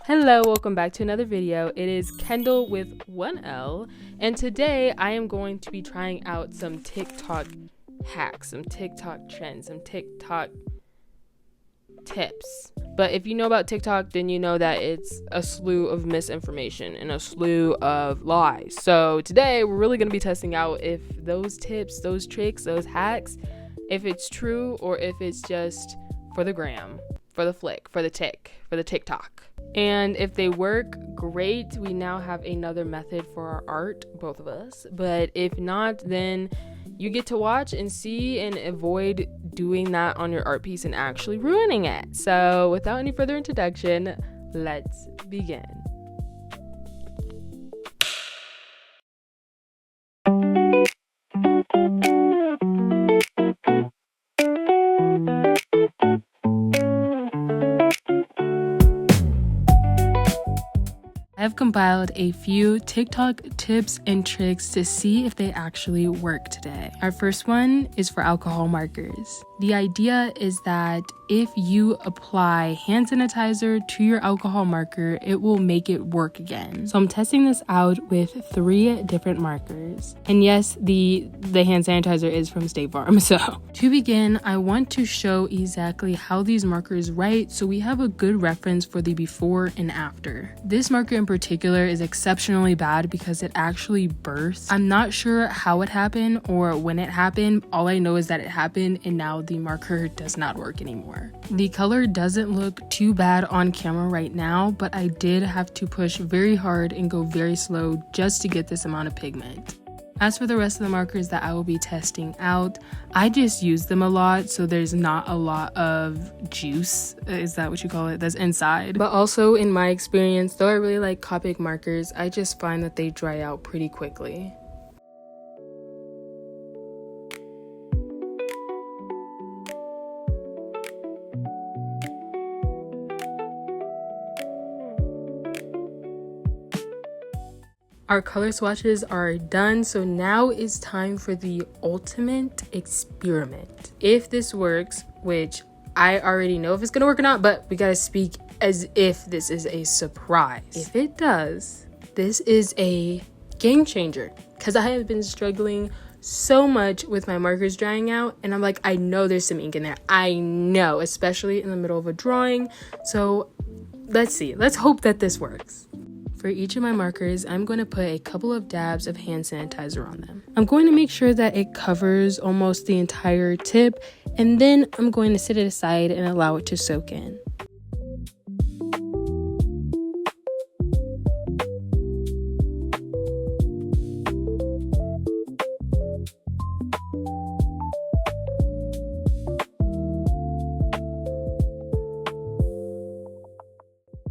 Hello, welcome back to another video. It is Kendall with 1L, and today I am going to be trying out some TikTok hacks, some TikTok trends, some TikTok tips. But if you know about TikTok, then you know that it's a slew of misinformation and a slew of lies. So today we're really going to be testing out if those tips, those tricks, those hacks, if it's true or if it's just for the gram, for the flick, for the TikTok. And if they work, great. We now have another method for our art, both of us. But if not, then you get to watch and see and avoid doing that on your art piece and actually ruining it. So without any further introduction, let's begin. I've compiled a few TikTok tips and tricks to see if they actually work today. Our first one is for alcohol markers. The idea is that if you apply hand sanitizer to your alcohol marker, it will make it work again. So I'm testing this out with 3 different markers. And yes, the hand sanitizer is from State Farm. So to begin, I want to show exactly how these markers write so we have a good reference for the before and after. This marker in particular is exceptionally bad because it actually bursts. I'm not sure how it happened or when it happened. All I know is that it happened and now the marker does not work anymore. The color doesn't look too bad on camera right now, but I did have to push very hard and go very slow just to get this amount of pigment. As for the rest of the markers that I will be testing out, I just use them a lot, so there's not a lot of juice, is that what you call it, that's inside. But also in my experience, though I really like Copic markers, I just find that they dry out pretty quickly. Our color swatches are done, so now it's time for the ultimate experiment. If this works, which I already know if it's gonna work or not, but we gotta speak as if this is a surprise. If it does, this is a game changer because I have been struggling so much with my markers drying out, and I'm like, I know there's some ink in there. I know, especially in the middle of a drawing. So let's see. Let's hope that this works. For each of my markers, I'm going to put a couple of dabs of hand sanitizer on them. I'm going to make sure that it covers almost the entire tip, and then I'm going to set it aside and allow it to soak in.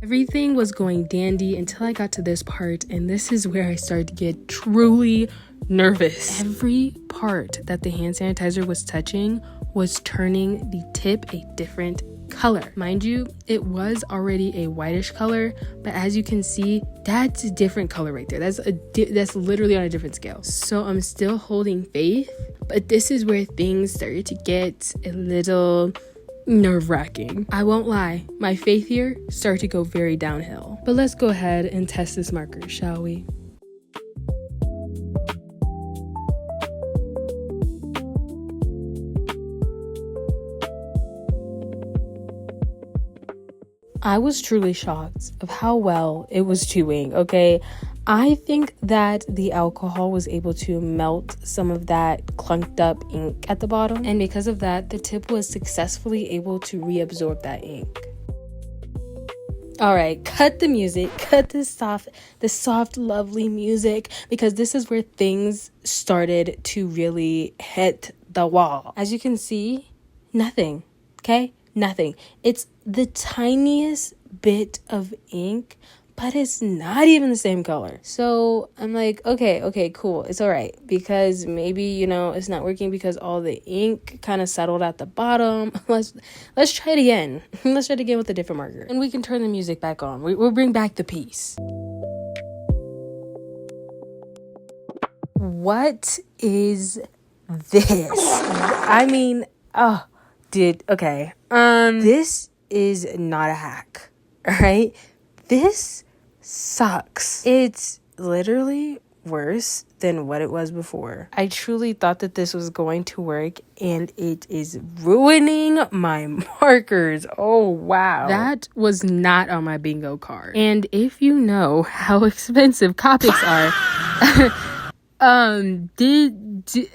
Everything was going dandy until I got to this part, and this is where I started to get truly nervous. Every part that the hand sanitizer was touching was turning the tip a different color. Mind you, it was already a whitish color, but as you can see, that's a different color right there. That's literally on a different scale. So I'm still holding faith, but this is where things started to get a little nerve-wracking. I won't lie, my faith here started to go very downhill. But let's go ahead and test this marker, shall we? I was truly shocked of how well it was doing, okay? I think that the alcohol was able to melt some of that clunked up ink at the bottom, and because of that, the tip was successfully able to reabsorb that ink. All right, cut the music, cut the soft, lovely music, because this is where things started to really hit the wall. As you can see, nothing, okay? Nothing. It's the tiniest bit of ink, but it's not even the same color. So I'm like, okay, cool. It's all right, because maybe, it's not working because all the ink kind of settled at the bottom. Let's try it again. Let's try it again with a different marker. And we can turn the music back on. We'll bring back the peace. What is this? I mean, okay. This is not a hack, all right? This sucks. It's literally worse than what it was before. I truly thought that this was going to work, and it is ruining my markers. Oh, wow. That was not on my bingo card. And if you know how expensive Copics are,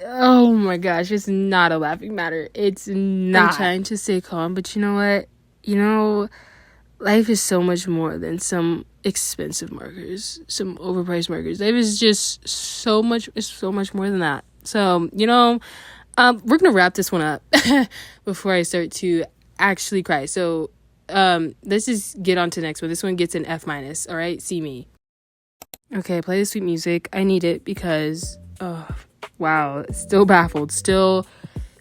oh my gosh, it's not a laughing matter. It's not. I'm trying to stay calm, but you know what? Life is so much more than some expensive markers, some overpriced markers. Life is just so much more than that. So, we're going to wrap this one up before I start to actually cry. So, let's just get on to the next one. This one gets an F-. All right, see me. Okay, play the sweet music. I need it because, wow, still baffled, still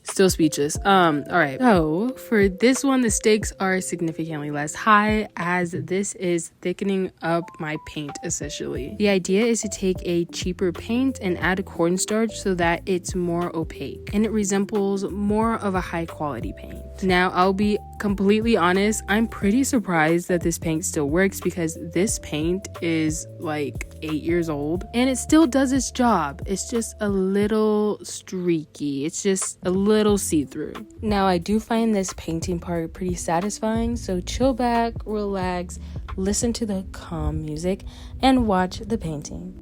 speechless. All right. So for this one, the stakes are significantly less high, as this is thickening up my paint essentially. The idea is to take a cheaper paint and add cornstarch so that it's more opaque and it resembles more of a high quality paint. Now, I'll be completely honest, I'm pretty surprised that this paint still works, because this paint is like 8 years old and it still does its job. It's just a little streaky. It's just a little see-through. Now, I do find this painting part pretty satisfying, so chill back, relax, listen to the calm music, and watch the painting.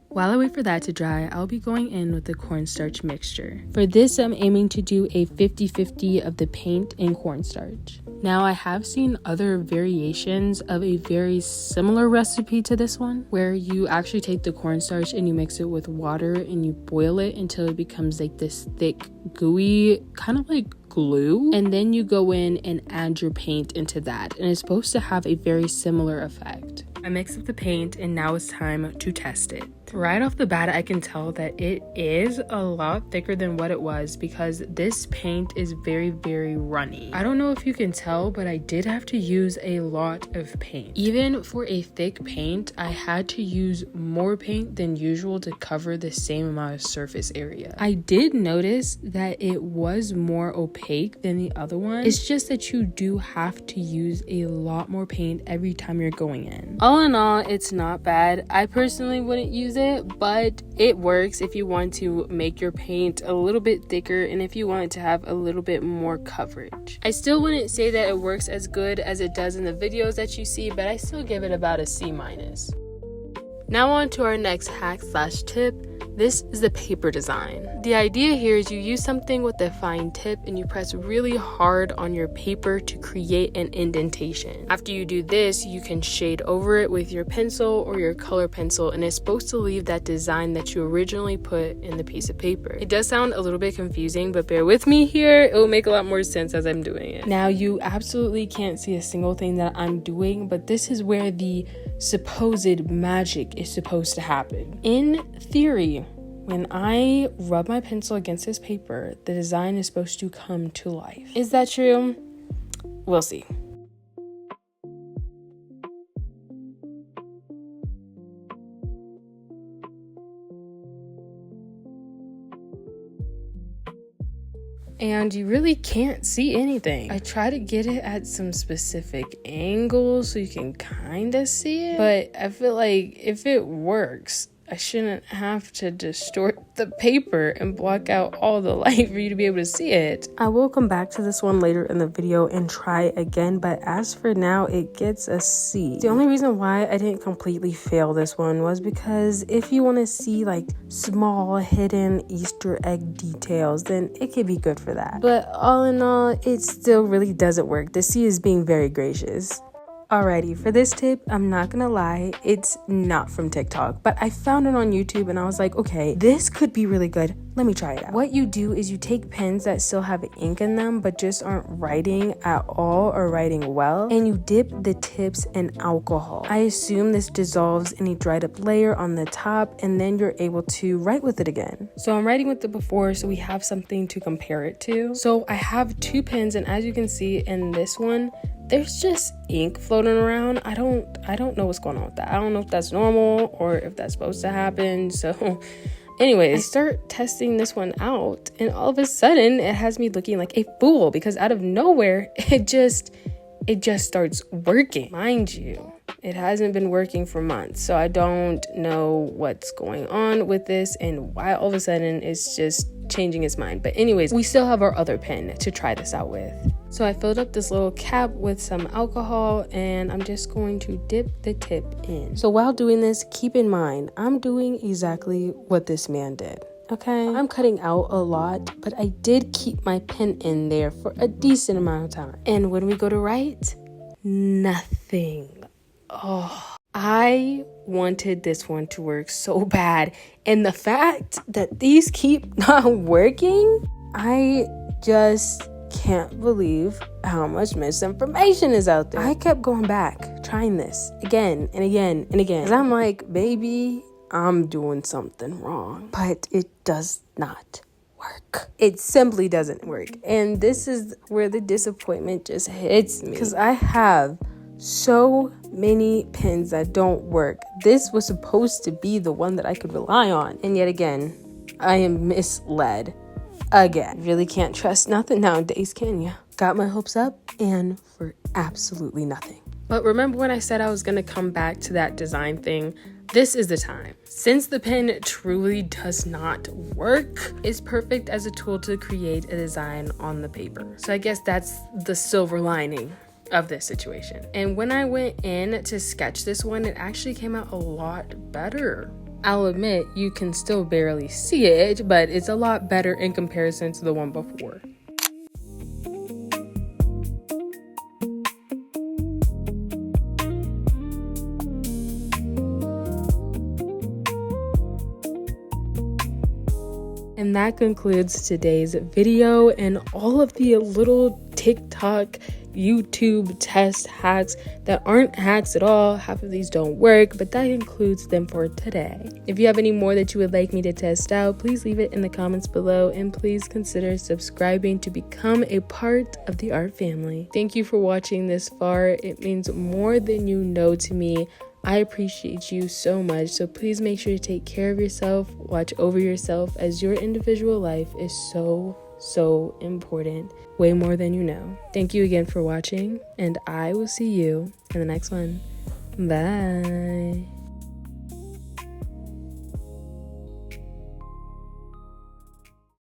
While I wait for that to dry, I'll be going in with the cornstarch mixture. For this, I'm aiming to do a 50-50 of the paint and cornstarch. Now, I have seen other variations of a very similar recipe to this one, where you actually take the cornstarch and you mix it with water and you boil it until it becomes like this thick, gooey, kind of like glue, and then you go in and add your paint into that, and it's supposed to have a very similar effect. I mixed up the paint and now it's time to test it. Right off the bat, I can tell that it is a lot thicker than what it was, because this paint is very, very runny. I don't know if you can tell, but I did have to use a lot of paint. Even for a thick paint, I had to use more paint than usual to cover the same amount of surface area. I did notice that it was more opaque than the other one. It's just that you do have to use a lot more paint every time you're going in. All in all, it's not bad. I personally wouldn't use it, but it works if you want to make your paint a little bit thicker and if you want it to have a little bit more coverage. I still wouldn't say that it works as good as it does in the videos that you see, but I still give it about a C-. Now on to our next hack/tip. This is the paper design. The idea here is you use something with a fine tip and you press really hard on your paper to create an indentation. After you do this, you can shade over it with your pencil or your color pencil, and it's supposed to leave that design that you originally put in the piece of paper. It does sound a little bit confusing, but bear with me here. It will make a lot more sense as I'm doing it. Now, you absolutely can't see a single thing that I'm doing, but this is where the supposed magic is supposed to happen. In theory, when I rub my pencil against this paper, the design is supposed to come to life. Is that true? We'll see. And you really can't see anything. I try to get it at some specific angles so you can kind of see it, but I feel like if it works, I shouldn't have to distort the paper and block out all the light for you to be able to see it. I will come back to this one later in the video and try again, but as for now, it gets a C. The only reason why I didn't completely fail this one was because if you want to see like small hidden Easter egg details, then it could be good for that. But all in all, it still really doesn't work. The C is being very gracious. Alrighty, for this tip, I'm not gonna lie, it's not from TikTok, but I found it on YouTube and I was like, okay, this could be really good. Let me try it out. What you do is you take pens that still have ink in them, but just aren't writing at all or writing well, and you dip the tips in alcohol. I assume this dissolves any dried up layer on the top, and then you're able to write with it again. So I'm writing with it before, so we have something to compare it to. So I have 2 pens, and as you can see in this one, there's just ink floating around. I don't know what's going on with that. I don't know if that's normal or if that's supposed to happen. So anyways, I start testing this one out, and all of a sudden it has me looking like a fool because out of nowhere it just starts working. Mind you, it hasn't been working for months, so I don't know what's going on with this and why all of a sudden it's just changing its mind. But anyways, we still have our other pen to try this out with. So I filled up this little cap with some alcohol, and I'm just going to dip the tip in. So while doing this, keep in mind, I'm doing exactly what this man did. Okay, I'm cutting out a lot, but I did keep my pen in there for a decent amount of time. And when we go to write, nothing. Oh, I wanted this one to work so bad. And the fact that these keep not working, I just can't believe how much misinformation is out there. I kept going back, trying this again and again and again. 'Cause I'm like, baby, I'm doing something wrong. But it does not work. It simply doesn't work. And this is where the disappointment just hits me. Because I have so many pens that don't work. This was supposed to be the one that I could rely on. And yet again, I am misled. Again, really can't trust nothing nowadays, can ya? Got my hopes up and for absolutely nothing. But remember when I said I was gonna come back to that design thing? This is the time. Since the pen truly does not work, it's perfect as a tool to create a design on the paper. So I guess that's the silver lining of this situation. And when I went in to sketch this one, it actually came out a lot better. I'll admit you can still barely see it, but it's a lot better in comparison to the one before. And that concludes today's video and all of the little TikTok, YouTube test hacks that aren't hacks at all. Half of these don't work, but that includes them for today. If you have any more that you would like me to test out, please leave it in the comments below, and please consider subscribing to become a part of the art family. Thank you for watching this far. It means more than you know to me. I appreciate you so much, so please make sure to take care of yourself, watch over yourself, as your individual life is so important, way more than you know. Thank you again for watching, and I will see you in the next one. Bye.